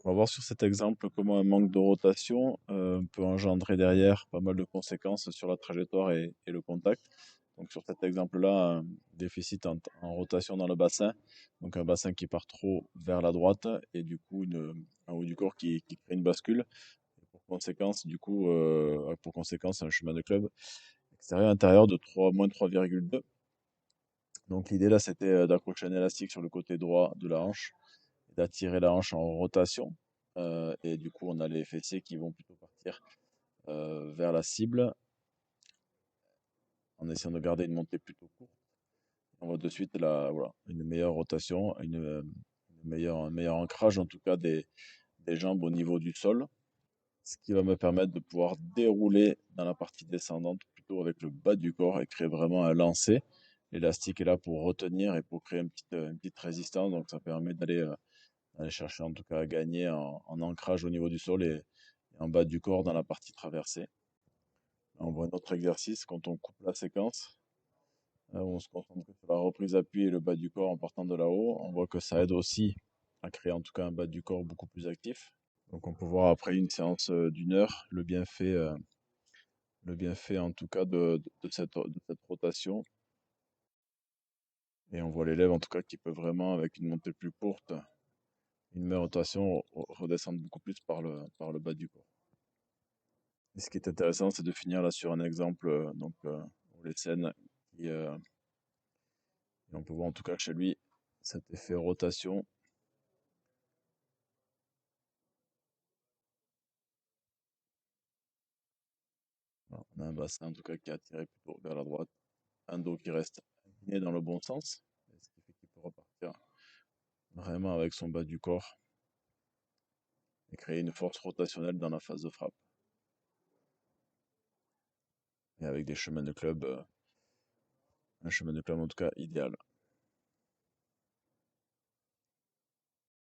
On va voir sur cet exemple comment un manque de rotation peut engendrer derrière pas mal de conséquences sur la trajectoire et le contact. Donc sur cet exemple-là, un déficit en rotation dans le bassin, donc un bassin qui part trop vers la droite et du coup un haut du corps qui crée une bascule. Et pour conséquence un chemin de club extérieur-intérieur de 3, moins 3,2. Donc l'idée là, c'était d'accrocher un élastique sur le côté droit de la hanche et d'attirer la hanche en rotation. Et du coup, on a les fessiers qui vont plutôt partir vers la cible en essayant de garder une montée plutôt courte. On voit de suite voilà, une meilleure rotation, un meilleur ancrage en tout cas des jambes au niveau du sol, ce qui va me permettre de pouvoir dérouler dans la partie descendante plutôt avec le bas du corps et créer vraiment un lancer. L'élastique est là pour retenir et pour créer une petite résistance, donc ça permet d'aller chercher en tout cas à gagner en ancrage au niveau du sol et en bas du corps dans la partie traversée. Là, on voit un autre exercice quand on coupe la séquence, où on se concentre sur la reprise appui et le bas du corps en partant de là-haut. On voit que ça aide aussi à créer en tout cas un bas du corps beaucoup plus actif. Donc on peut voir après une séance d'1 heure le bienfait en tout cas de cette rotation. Et on voit l'élève en tout cas qui peut vraiment, avec une montée plus courte, une meilleure rotation, redescendre beaucoup plus par le bas du corps. Et ce qui est intéressant, c'est de finir là sur un exemple, pour les scènes et on peut voir en tout cas chez lui cet effet rotation. Voilà, on a un bassin en tout cas qui est attiré plutôt vers la droite, un dos qui reste aligné dans le bon sens, ce qui fait qu'il peut repartir vraiment avec son bas du corps et créer une force rotationnelle dans la phase de frappe. Et avec des chemins de club, un chemin de club en tout cas idéal.